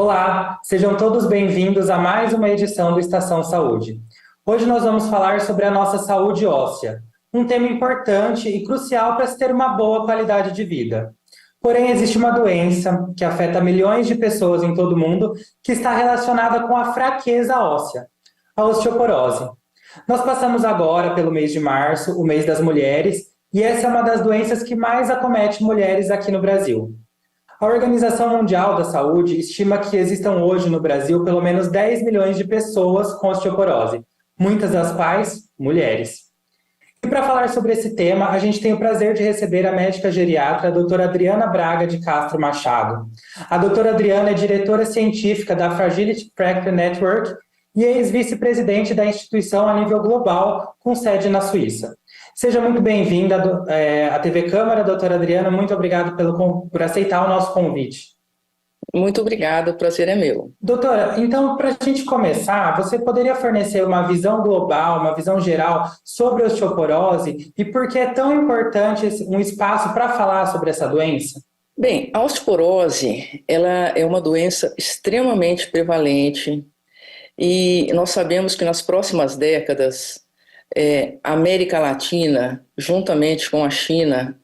Olá, sejam todos bem-vindos a mais uma edição do Estação Saúde. Hoje nós vamos falar sobre a nossa saúde óssea, um tema importante e crucial para se ter uma boa qualidade de vida. Porém, existe uma doença que afeta milhões de pessoas em todo o mundo que está relacionada com a fraqueza óssea, a osteoporose. Nós passamos agora pelo mês de março, o mês das mulheres, e essa é uma das doenças que mais acomete mulheres aqui no Brasil. A Organização Mundial da Saúde estima que existam hoje no Brasil pelo menos 10 milhões de pessoas com osteoporose, muitas das quais mulheres. E para falar sobre esse tema, a gente tem o prazer de receber a médica geriatra, a doutora Adriana Braga de Castro Machado. A doutora Adriana é diretora científica da Fragility Fracture Network e ex-vice-presidente da instituição a nível global, com sede na Suíça. Seja muito bem-vinda à TV Câmara, doutora Adriana. Muito obrigado por aceitar o nosso convite. Muito obrigada, o prazer é meu. Doutora, então, para a gente começar, você poderia fornecer uma visão global, uma visão geral sobre a osteoporose e por que é tão importante um espaço para falar sobre essa doença? Bem, a osteoporose, ela é uma doença extremamente prevalente e nós sabemos que nas próximas décadas, a América Latina, juntamente com a China,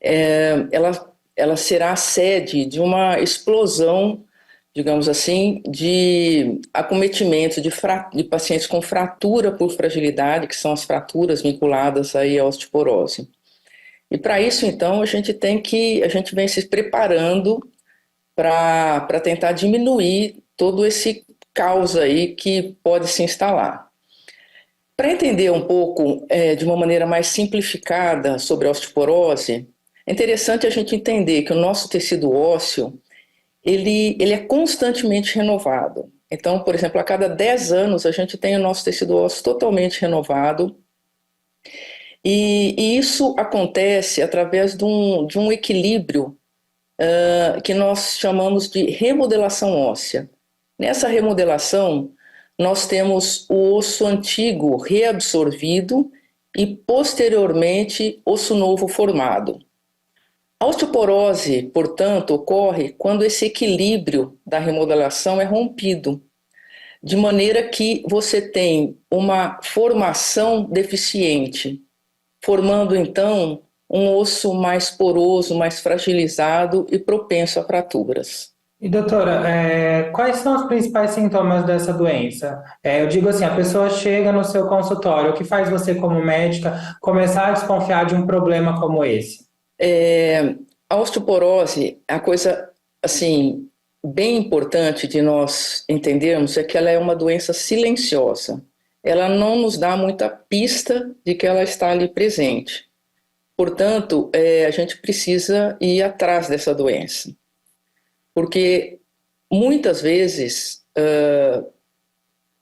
ela será a sede de uma explosão, digamos assim, de acometimento de pacientes com fratura por fragilidade, que são as fraturas vinculadas aí à osteoporose. E para isso, então, a gente vem se preparando para tentar diminuir todo esse caos aí que pode se instalar. Para entender um pouco, de uma maneira mais simplificada sobre a osteoporose, é interessante a gente entender que o nosso tecido ósseo, ele é constantemente renovado. Então, por exemplo, a cada 10 anos a gente tem o nosso tecido ósseo totalmente renovado, e isso acontece através de um equilíbrio que nós chamamos de remodelação óssea. Nessa remodelação, nós temos o osso antigo reabsorvido e, posteriormente, osso novo formado. A osteoporose, portanto, ocorre quando esse equilíbrio da remodelação é rompido, de maneira que você tem uma formação deficiente, formando, então, um osso mais poroso, mais fragilizado e propenso a fraturas. E doutora, quais são os principais sintomas dessa doença? Eu digo assim, a pessoa chega no seu consultório, o que faz você como médica começar a desconfiar de um problema como esse? A osteoporose, a coisa assim bem importante de nós entendermos é que ela é uma doença silenciosa. Ela não nos dá muita pista de que ela está ali presente. Portanto, a gente precisa ir atrás dessa doença. Porque muitas vezes,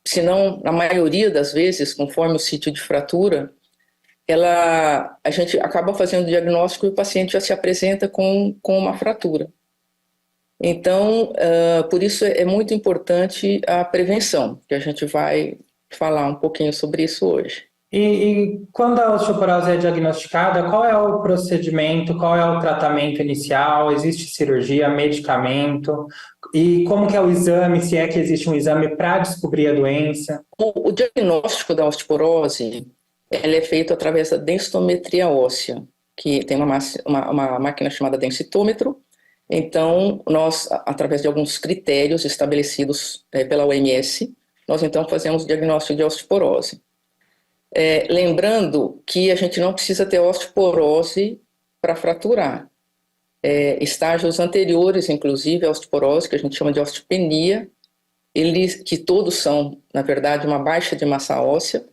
se não na maioria das vezes, conforme o sítio de fratura, a gente acaba fazendo o diagnóstico e o paciente já se apresenta com uma fratura. Então, por isso é muito importante a prevenção, que a gente vai falar um pouquinho sobre isso hoje. E quando a osteoporose é diagnosticada, qual é o procedimento, qual é o tratamento inicial? Existe cirurgia, medicamento? E como que é o exame, se é que existe um exame para descobrir a doença? O diagnóstico da osteoporose, ele é feito através da densitometria óssea, que tem uma máquina chamada densitômetro. Então, nós, através de alguns critérios estabelecidos pela OMS, nós então fazemos o diagnóstico de osteoporose. Lembrando que a gente não precisa ter osteoporose para fraturar. Estágios anteriores, inclusive, à osteoporose, que a gente chama de osteopenia, que todos são, na verdade, uma baixa de massa óssea,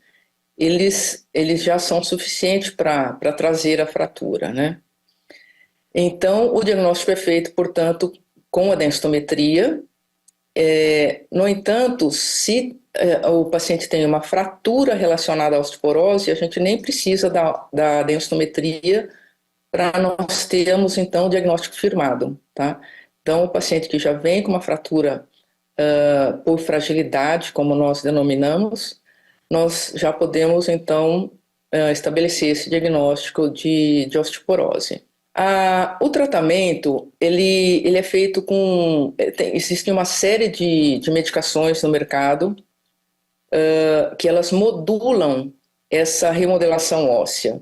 eles já são suficientes para trazer a fratura, né? Então, o diagnóstico é feito, portanto, com a densitometria. No entanto, se o paciente tem uma fratura relacionada à osteoporose, a gente nem precisa da densitometria para nós termos, então, o diagnóstico firmado, tá? Então, o paciente que já vem com uma fratura por fragilidade, como nós denominamos, nós já podemos, então, estabelecer esse diagnóstico de osteoporose. O tratamento, ele é feito com... existe uma série de medicações no mercado que elas modulam essa remodelação óssea.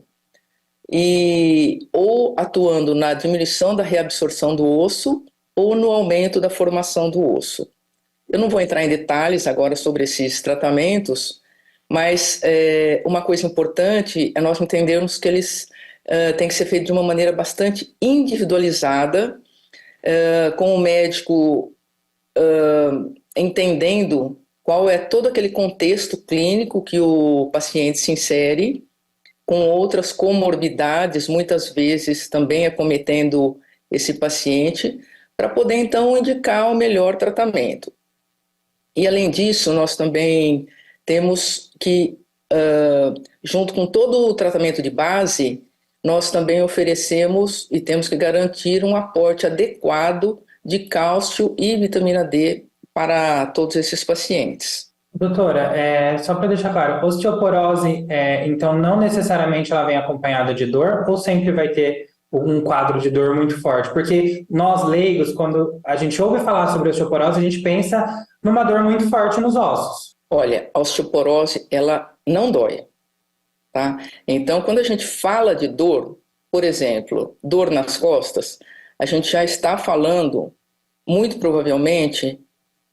E ou atuando na diminuição da reabsorção do osso ou no aumento da formação do osso. Eu não vou entrar em detalhes agora sobre esses tratamentos, mas uma coisa importante é nós entendermos que eles têm que ser feitos de uma maneira bastante individualizada, com o médico entendendo qual é todo aquele contexto clínico que o paciente se insere, com outras comorbidades, muitas vezes também acometendo esse paciente, para poder então indicar o melhor tratamento. E além disso, nós também temos que, junto com todo o tratamento de base, nós também oferecemos e temos que garantir um aporte adequado de cálcio e vitamina D para todos esses pacientes. Doutora, só para deixar claro, osteoporose, então não necessariamente ela vem acompanhada de dor ou sempre vai ter um quadro de dor muito forte? Porque nós leigos, quando a gente ouve falar sobre osteoporose, a gente pensa numa dor muito forte nos ossos. Olha, a osteoporose, ela não dói, tá? Então, quando a gente fala de dor, por exemplo, dor nas costas, a gente já está falando, muito provavelmente,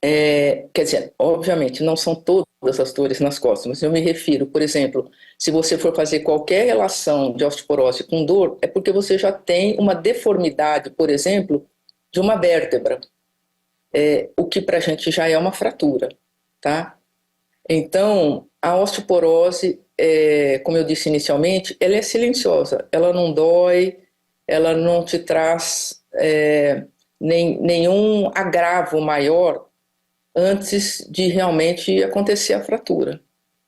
quer dizer, obviamente, não são todas as dores nas costas, mas eu me refiro, por exemplo, se você for fazer qualquer relação de osteoporose com dor, é porque você já tem uma deformidade, por exemplo, de uma vértebra, o que para a gente já é uma fratura, tá? Então, a osteoporose, como eu disse inicialmente, ela é silenciosa, ela não dói, ela não te traz nenhum agravo maior antes de realmente acontecer a fratura.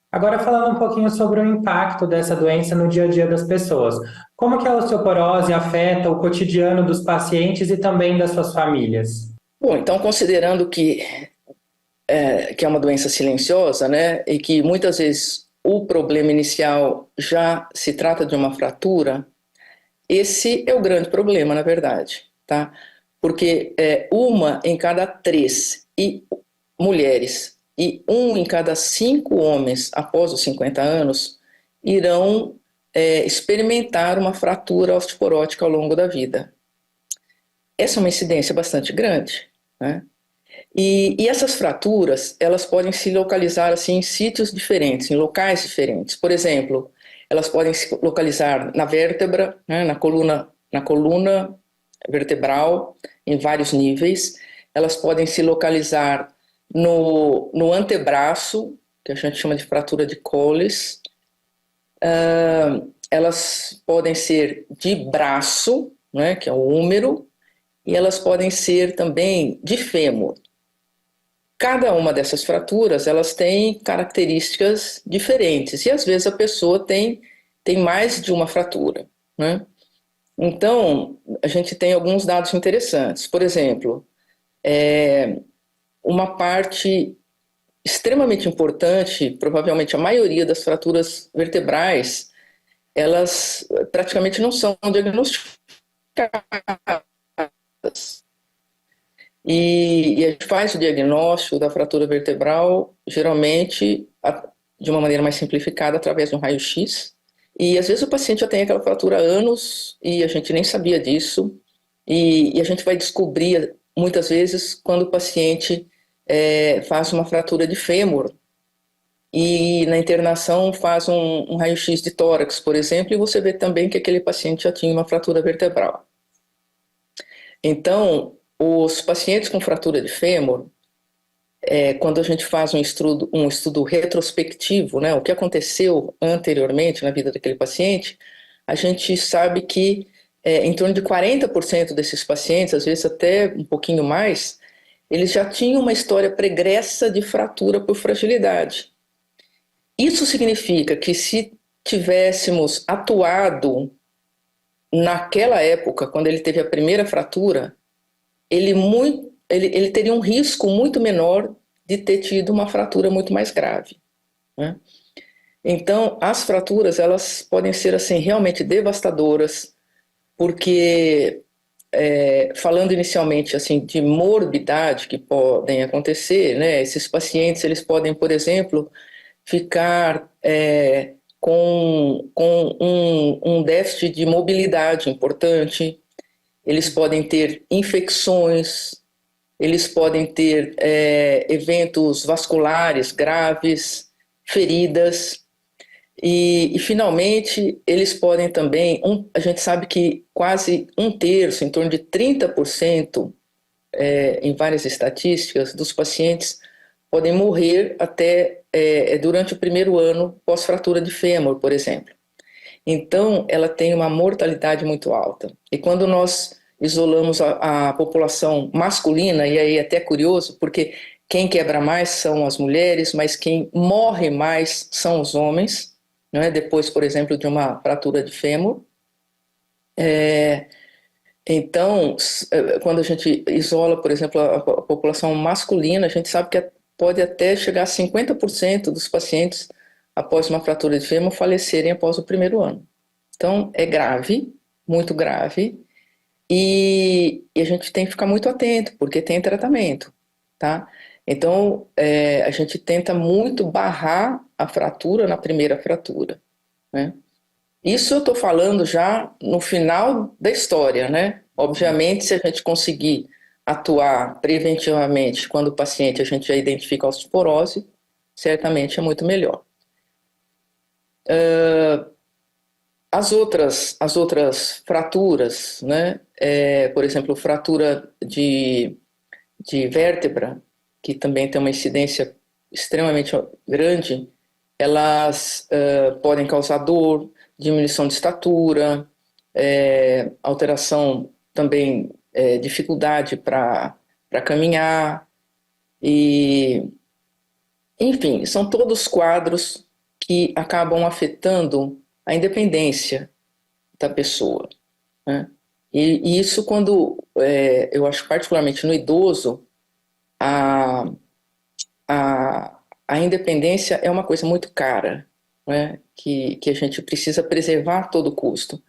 Agora falando um pouquinho sobre o impacto dessa doença no dia a dia das pessoas. Como que a osteoporose afeta o cotidiano dos pacientes e também das suas famílias? Bom, então considerando que é uma doença silenciosa, né, e que muitas vezes o problema inicial já se trata de uma fratura, esse é o grande problema, na verdade, tá? Porque uma em cada 3 mulheres e 1 em cada 5 homens após os 50 anos irão experimentar uma fratura osteoporótica ao longo da vida. Essa é uma incidência bastante grande, né? E essas fraturas, elas podem se localizar assim, em sítios diferentes, em locais diferentes. Por exemplo, elas podem se localizar na vértebra, né, na coluna vertebral, em vários níveis. Elas podem se localizar no antebraço, que a gente chama de fratura de Colles. Elas podem ser de braço, né, que é o húmero, e elas podem ser também de fêmur. Cada uma dessas fraturas, elas têm características diferentes, e às vezes a pessoa tem mais de uma fratura, né? Então, a gente tem alguns dados interessantes. Por exemplo, uma parte extremamente importante, provavelmente a maioria das fraturas vertebrais, elas praticamente não são diagnosticadas. E a gente faz o diagnóstico da fratura vertebral, geralmente, de uma maneira mais simplificada, através de um raio-x. E às vezes o paciente já tem aquela fratura há anos e a gente nem sabia disso. E a gente vai descobrir, muitas vezes, quando o paciente faz uma fratura de fêmur. E na internação faz um raio-x de tórax, por exemplo, e você vê também que aquele paciente já tinha uma fratura vertebral. Então, os pacientes com fratura de fêmur, quando a gente faz um estudo retrospectivo, né, o que aconteceu anteriormente na vida daquele paciente, a gente sabe que em torno de 40% desses pacientes, às vezes até um pouquinho mais, eles já tinham uma história pregressa de fratura por fragilidade. Isso significa que se tivéssemos atuado naquela época, quando ele teve a primeira fratura, ele teria um risco muito menor de ter tido uma fratura muito mais grave, né? Então, as fraturas, elas podem ser assim realmente devastadoras, porque falando inicialmente assim de morbidade que podem acontecer, né? Esses pacientes eles podem, por exemplo, ficar com um déficit de mobilidade importante, eles podem ter infecções, eles podem ter eventos vasculares graves, feridas, e finalmente, eles podem também, a gente sabe que quase um terço, em torno de 30%, em várias estatísticas, dos pacientes podem morrer até durante o primeiro ano pós-fratura de fêmur, por exemplo. Então, ela tem uma mortalidade muito alta. E quando nós isolamos a população masculina, e aí é até curioso, porque quem quebra mais são as mulheres, mas quem morre mais são os homens, né? Depois, por exemplo, de uma fratura de fêmur. Então, quando a gente isola, por exemplo, a população masculina, a gente sabe que pode até chegar a 50% dos pacientes após uma fratura de fêmur falecerem após o primeiro ano. Então, é grave, muito grave, e a gente tem que ficar muito atento, porque tem tratamento, tá? Então, a gente tenta muito barrar a fratura na primeira fratura, né? Isso eu estou falando já no final da história, né? Obviamente, se a gente conseguir atuar preventivamente quando o paciente a gente já identifica a osteoporose, certamente é muito melhor. As outras fraturas, né? Por exemplo, fratura de vértebra, que também tem uma incidência extremamente grande, elas podem causar dor, diminuição de estatura, alteração também, dificuldade para caminhar, e, enfim, são todos quadros que acabam afetando a independência da pessoa, né? E isso quando, eu acho particularmente no idoso, a, a independência é uma coisa muito cara, né? Que a gente precisa preservar a todo custo.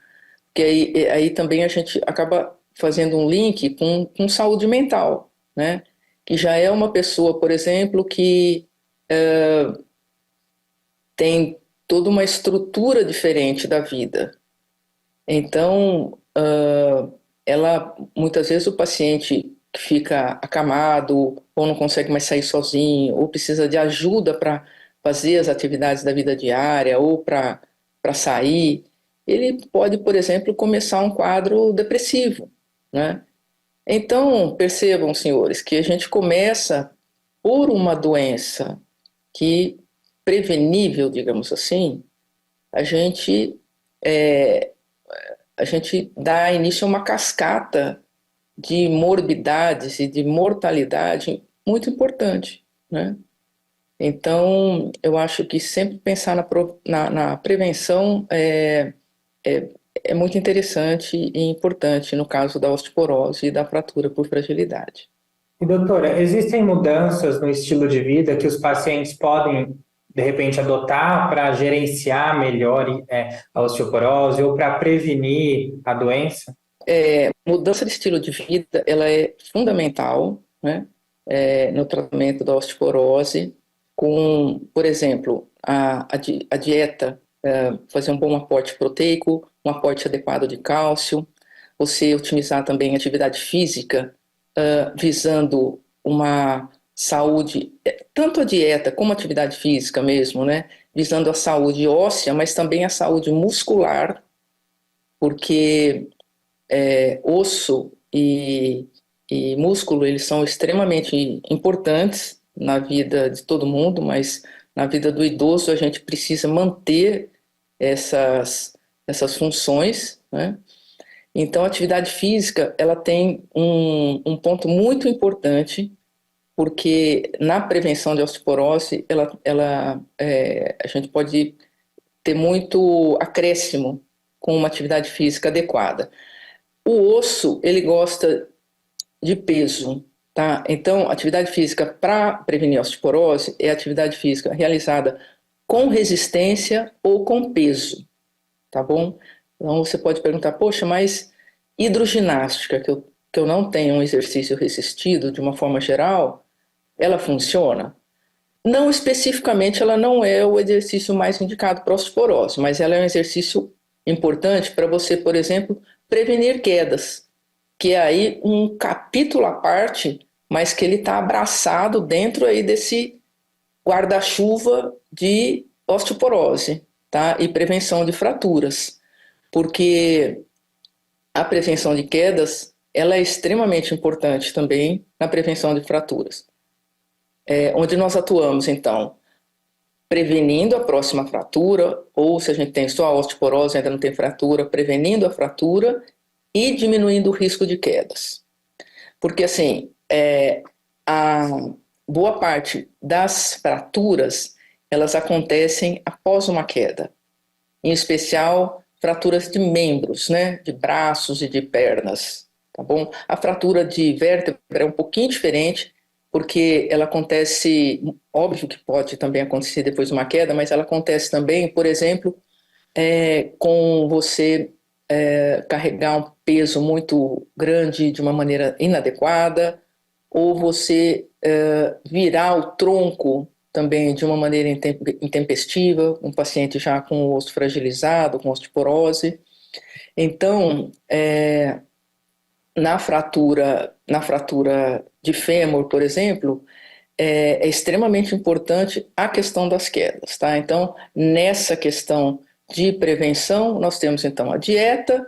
Porque aí também a gente acaba fazendo um link com saúde mental, né? Que já é uma pessoa, por exemplo, que tem toda uma estrutura diferente da vida. Então, ela, muitas vezes o paciente que fica acamado, ou não consegue mais sair sozinho, ou precisa de ajuda para fazer as atividades da vida diária, ou para sair, ele pode, por exemplo, começar um quadro depressivo, né? Então, percebam, senhores, que a gente começa por uma doença que prevenível, digamos assim, a gente dá início a uma cascata de morbidades e de mortalidade muito importante, né? Então, eu acho que sempre pensar na prevenção é muito interessante e importante no caso da osteoporose e da fratura por fragilidade. E doutora, existem mudanças no estilo de vida que os pacientes podem, de repente, adotar para gerenciar melhor a osteoporose ou para prevenir a doença? Mudança de estilo de vida, ela é fundamental, né, no tratamento da osteoporose, com, por exemplo, a dieta, fazer um bom aporte proteico, um aporte adequado de cálcio, você otimizar também a atividade física, visando uma saúde, tanto a dieta como a atividade física mesmo, né, visando a saúde óssea, mas também a saúde muscular, porque osso e músculo, eles são extremamente importantes na vida de todo mundo, mas na vida do idoso a gente precisa manter essas funções, né? Então, a atividade física, ela tem um ponto muito importante, porque na prevenção de osteoporose, a gente pode ter muito acréscimo com uma atividade física adequada. O osso, ele gosta de peso, tá? Então, atividade física para prevenir osteoporose é atividade física realizada com resistência ou com peso, tá bom? Então, você pode perguntar, poxa, mas hidroginástica, que eu não tenho um exercício resistido, de uma forma geral, ela funciona? Não especificamente, ela não é o exercício mais indicado para osteoporose, mas ela é um exercício importante para você, por exemplo, prevenir quedas, que é aí um capítulo à parte, mas que ele está abraçado dentro aí desse guarda-chuva de osteoporose, tá? E prevenção de fraturas, porque a prevenção de quedas, ela é extremamente importante também na prevenção de fraturas. Onde nós atuamos, então, prevenindo a próxima fratura, ou se a gente tem só a osteoporose e ainda não tem fratura, prevenindo a fratura e diminuindo o risco de quedas. Porque, assim, a boa parte das fraturas, elas acontecem após uma queda. Em especial, fraturas de membros, né? De braços e de pernas, tá bom? A fratura de vértebra é um pouquinho diferente, porque ela acontece, óbvio que pode também acontecer depois de uma queda, mas ela acontece também, por exemplo, com você carregar um peso muito grande de uma maneira inadequada, ou você virar o tronco também de uma maneira intempestiva, um paciente já com o osso fragilizado, com osteoporose. Então, na fratura de fêmur, por exemplo, é extremamente importante a questão das quedas, tá? Então, nessa questão de prevenção, nós temos então a dieta,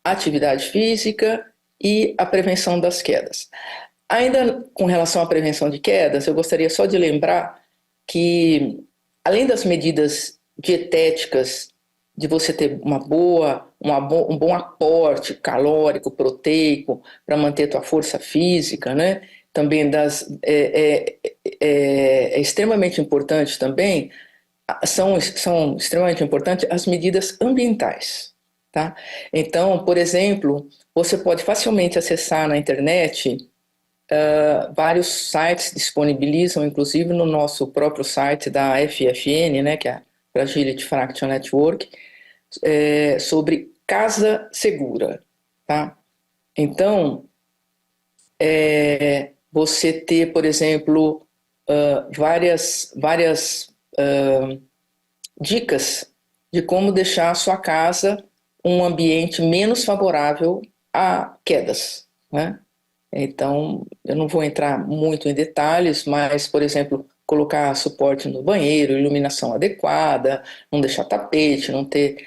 a atividade física e a prevenção das quedas. Ainda com relação à prevenção de quedas, eu gostaria só de lembrar que, além das medidas dietéticas, de você ter um bom aporte calórico, proteico, para manter a tua força física, né? Também é extremamente importante também, são extremamente importantes as medidas ambientais, tá? Então, por exemplo, você pode facilmente acessar na internet. Vários sites disponibilizam, inclusive no nosso próprio site da FFN, né, que é a Fragility Fraction Network, sobre casa segura, tá? Então, você ter, por exemplo, várias dicas de como deixar a sua casa um ambiente menos favorável a quedas, né? Então, eu não vou entrar muito em detalhes, mas, por exemplo, colocar suporte no banheiro, iluminação adequada, não deixar tapete, não ter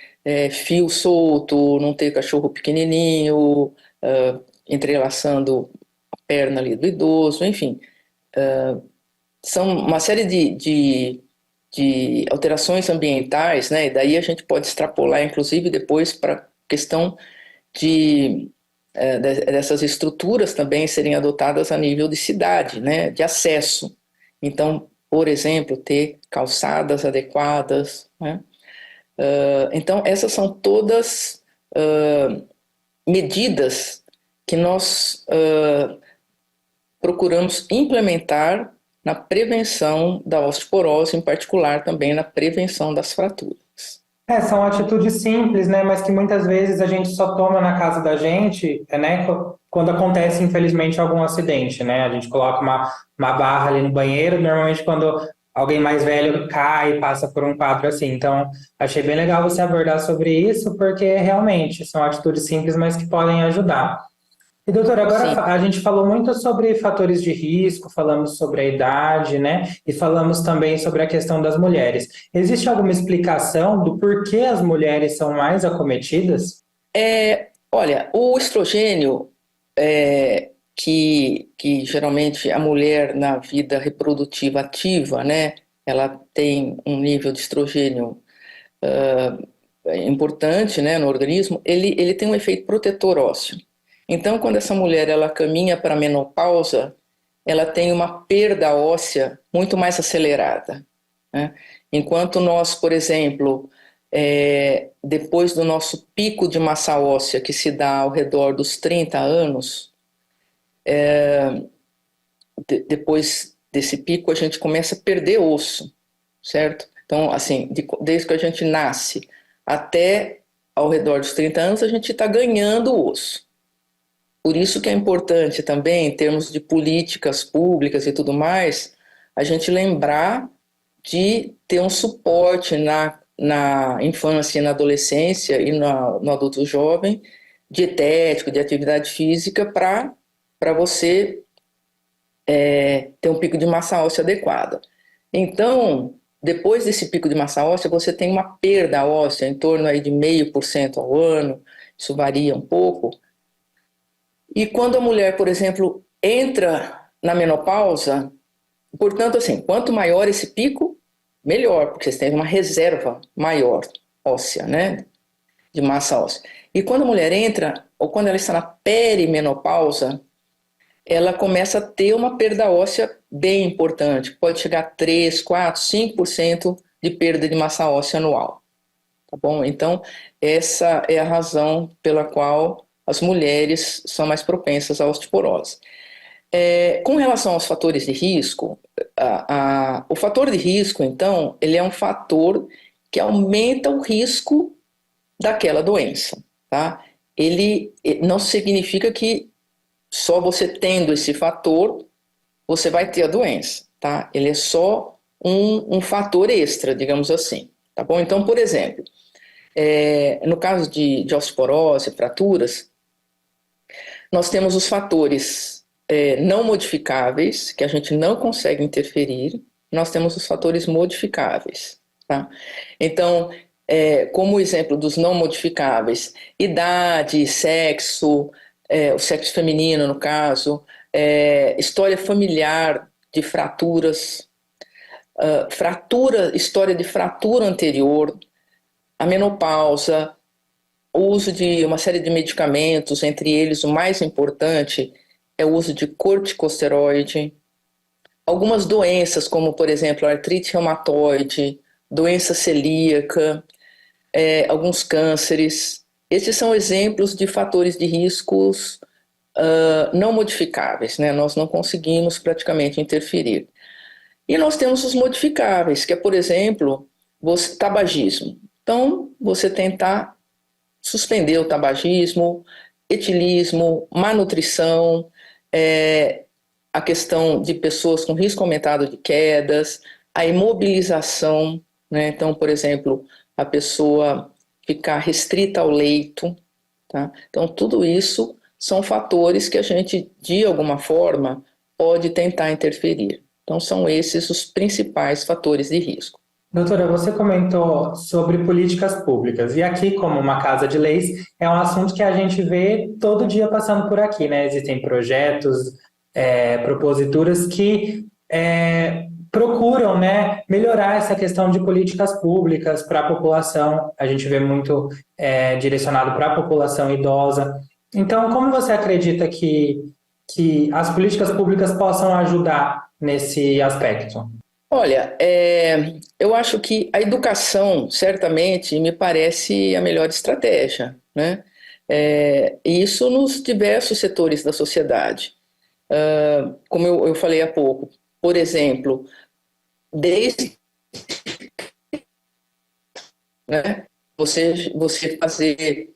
fio solto, não ter cachorro pequenininho, entrelaçando a perna ali do idoso, enfim. São uma série de alterações ambientais, né? E daí a gente pode extrapolar, inclusive, depois para a questão dessas estruturas também serem adotadas a nível de cidade, né, de acesso. Então, por exemplo, ter calçadas adequadas, né? Então, essas são todas medidas que nós procuramos implementar na prevenção da osteoporose, em particular também na prevenção das fraturas. São atitudes simples, né, mas que muitas vezes a gente só toma na casa da gente, né, quando acontece, infelizmente, algum acidente, né? A gente coloca uma barra ali no banheiro, normalmente quando alguém mais velho cai e passa por um quadro assim. Então, achei bem legal você abordar sobre isso, porque realmente são atitudes simples, mas que podem ajudar. E, doutora, agora Sim. a gente falou muito sobre fatores de risco, falamos sobre a idade, né? E falamos também sobre a questão das mulheres. Existe alguma explicação do porquê as mulheres são mais acometidas? Olha, o estrogênio, que geralmente a mulher na vida reprodutiva ativa, né, ela tem um nível de estrogênio importante, né, no organismo, ele tem um efeito protetor ósseo. Então, quando essa mulher ela caminha para a menopausa, ela tem uma perda óssea muito mais acelerada, né? Enquanto nós, por exemplo, depois do nosso pico de massa óssea, que se dá ao redor dos 30 anos, depois desse pico a gente começa a perder osso, certo? Então, assim, desde que a gente nasce até ao redor dos 30 anos, a gente está ganhando osso. Por isso que é importante também, em termos de políticas públicas e tudo mais, a gente lembrar de ter um suporte na infância e na adolescência e no adulto jovem, dietético, de atividade física, para você ter um pico de massa óssea adequado. Então, depois desse pico de massa óssea, você tem uma perda óssea em torno aí de 0,5% ao ano, isso varia um pouco. E quando a mulher, por exemplo, entra na menopausa, portanto, assim, quanto maior esse pico, melhor, porque você tem uma reserva maior óssea, né, de massa óssea. E quando a mulher entra, ou quando ela está na perimenopausa, ela começa a ter uma perda óssea bem importante, pode chegar a 3, 4, 5% de perda de massa óssea anual, tá bom? Então, essa é a razão pela qual as mulheres são mais propensas à osteoporose. Com relação aos fatores de risco, o fator de risco, então, ele é um fator que aumenta o risco daquela doença, tá? Ele não significa que só você tendo esse fator, você vai ter a doença, tá? Ele é só um fator extra, digamos assim, tá bom? Então, por exemplo, no caso de osteoporose, fraturas, nós temos os fatores não modificáveis, que a gente não consegue interferir, nós temos os fatores modificáveis, tá? Então, como exemplo dos não modificáveis, idade, sexo, o sexo feminino, no caso, história familiar de fraturas, história de fratura anterior, a menopausa, o uso de uma série de medicamentos, entre eles o mais importante é o uso de corticosteroide, algumas doenças, como por exemplo a artrite reumatoide, doença celíaca, alguns cânceres. Esses são exemplos de fatores de riscos não modificáveis, né? Nós não conseguimos praticamente interferir. E nós temos os modificáveis, que é, por exemplo, tabagismo. Então, você tentar suspender o tabagismo, etilismo, má nutrição, a questão de pessoas com risco aumentado de quedas, a imobilização, né? Então, por exemplo, a pessoa ficar restrita ao leito, tá? Então, tudo isso são fatores que a gente, de alguma forma, pode tentar interferir. Então, são esses os principais fatores de risco. Doutora, você comentou sobre políticas públicas, e aqui, como uma casa de leis, é um assunto que a gente vê todo dia passando por aqui, né? Existem projetos, proposituras que procuram, né, melhorar essa questão de políticas públicas para a população. A gente vê muito direcionado para a população idosa. Então, como você acredita que as políticas públicas possam ajudar nesse aspecto? Olha, eu acho que a educação, certamente, me parece a melhor estratégia, né? E isso nos diversos setores da sociedade. Como eu falei há pouco, por exemplo, desde, né, você fazer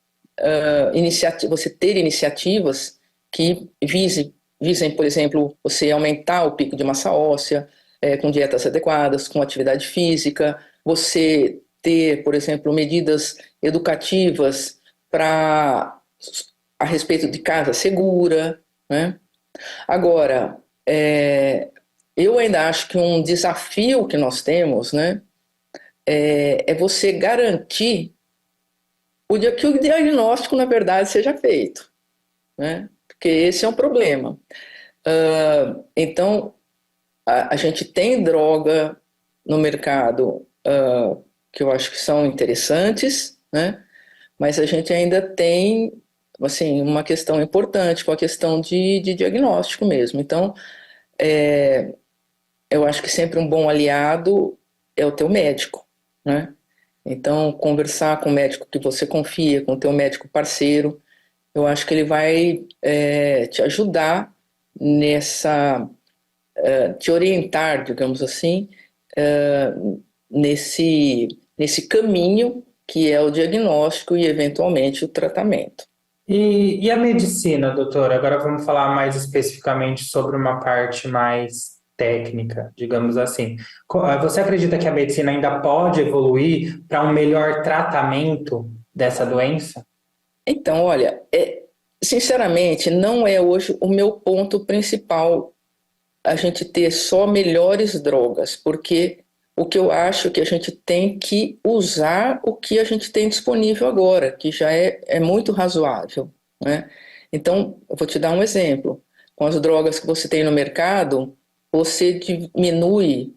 você ter iniciativas que visem, por exemplo, você aumentar o pico de massa óssea, com dietas adequadas, com atividade física, você ter, por exemplo, medidas educativas a respeito de casa segura, né? Agora, eu ainda acho que um desafio que nós temos, né, é você garantir que o diagnóstico, na verdade, seja feito, né? Porque esse é um problema. Então, a gente tem droga no mercado que eu acho que são interessantes, né? Mas a gente ainda tem, assim, uma questão importante com a questão de diagnóstico mesmo. Então, eu acho que sempre um bom aliado é o teu médico, né? Então, conversar com o médico que você confia, com o teu médico parceiro, eu acho que ele vai te ajudar te orientar, digamos assim, nesse caminho que é o diagnóstico e, eventualmente, o tratamento. E a medicina, doutora? Agora vamos falar mais especificamente sobre uma parte mais técnica, digamos assim. Você acredita que a medicina ainda pode evoluir para um melhor tratamento dessa doença? Então, olha, sinceramente, não é hoje o meu ponto principal a gente ter só melhores drogas, porque o que eu acho que a gente tem que usar o que a gente tem disponível agora, que já é muito razoável, né? Então, eu vou te dar um exemplo. Com as drogas que você tem no mercado, você diminui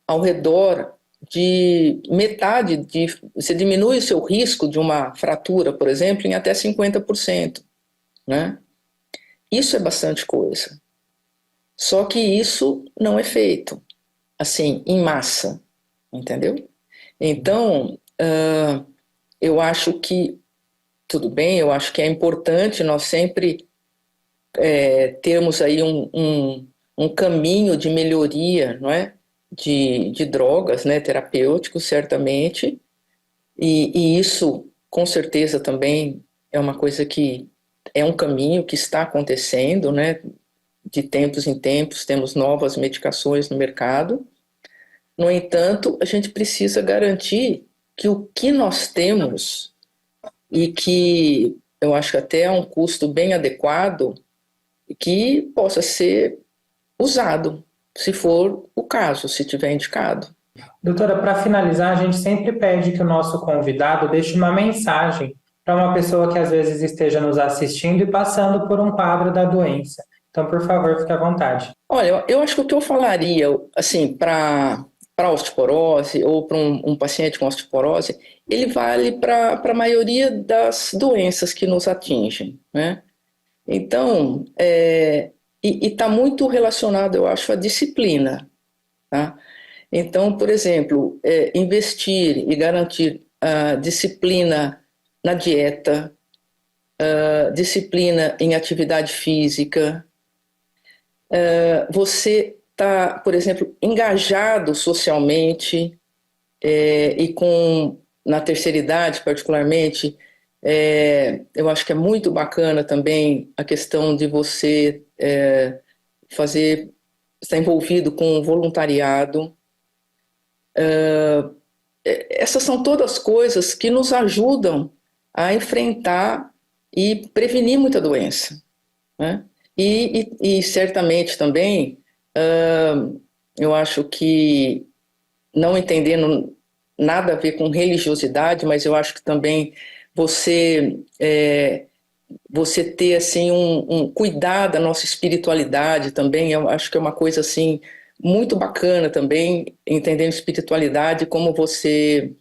ao redor de metade, você diminui o seu risco de uma fratura, por exemplo, em até 50%, né? Isso é bastante coisa. Só que isso não é feito, assim, em massa, entendeu? Então, eu acho que, tudo bem, eu acho que é importante nós sempre termos aí um caminho de melhoria, não é? De drogas, né, terapêuticos, certamente, e isso, com certeza, também é uma coisa que é um caminho que está acontecendo, né? De tempos em tempos, temos novas medicações no mercado. No entanto, a gente precisa garantir que o que nós temos, e que eu acho que até é um custo bem adequado, que possa ser usado, se for o caso, se tiver indicado. Doutora, para finalizar, a gente sempre pede que o nosso convidado deixe uma mensagem para uma pessoa que às vezes esteja nos assistindo e passando por um quadro da doença. Então, por favor, fique à vontade. Olha, eu acho que o que eu falaria, assim, para osteoporose ou para um paciente com osteoporose, ele vale para a maioria das doenças que nos atingem, né? Então, e está muito relacionado, eu acho, à disciplina, tá? Então, por exemplo, investir e garantir a disciplina na dieta, a disciplina em atividade física, você está, por exemplo, engajado socialmente e com na terceira idade, particularmente, eu acho que é muito bacana também a questão de você estar envolvido com voluntariado. Essas são todas coisas que nos ajudam a enfrentar e prevenir muita doença, né? E certamente também, eu acho que, não entendendo nada a ver com religiosidade, mas eu acho que também você você ter assim cuidar da nossa espiritualidade também, eu acho que é uma coisa assim muito bacana também, entendendo espiritualidade como você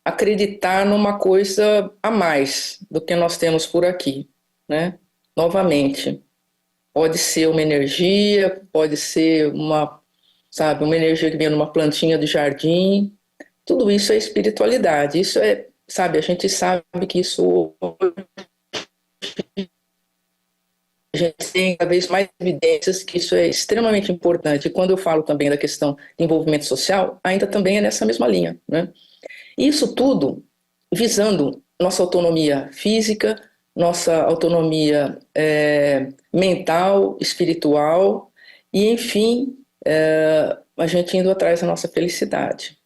acreditar numa coisa a mais do que nós temos por aqui, né? Novamente, pode ser uma energia, pode ser sabe, uma energia que vem numa plantinha de jardim. Tudo isso é espiritualidade. Isso é, sabe, a gente sabe que isso a gente tem cada vez mais evidências que isso é extremamente importante. E quando eu falo também da questão de envolvimento social, ainda também é nessa mesma linha, né? Isso tudo visando nossa autonomia física, nossa autonomia mental, espiritual e, enfim, a gente indo atrás da nossa felicidade.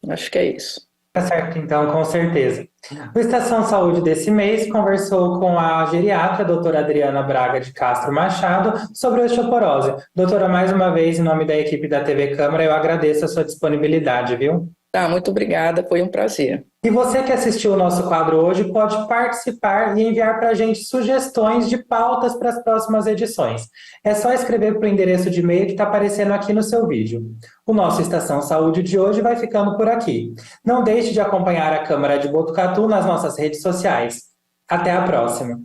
Acho que é isso. Tá certo, então, com certeza. O Estação Saúde desse mês conversou com a geriatra, a doutora Adriana Braga de Castro Machado, sobre osteoporose. Doutora, mais uma vez, em nome da equipe da TV Câmara, eu agradeço a sua disponibilidade, viu? Tá, muito obrigada, foi um prazer. E você que assistiu o nosso quadro hoje pode participar e enviar para a gente sugestões de pautas para as próximas edições. É só escrever para o endereço de e-mail que está aparecendo aqui no seu vídeo. O nosso Estação Saúde de hoje vai ficando por aqui. Não deixe de acompanhar a Câmara de Botucatu nas nossas redes sociais. Até a próxima!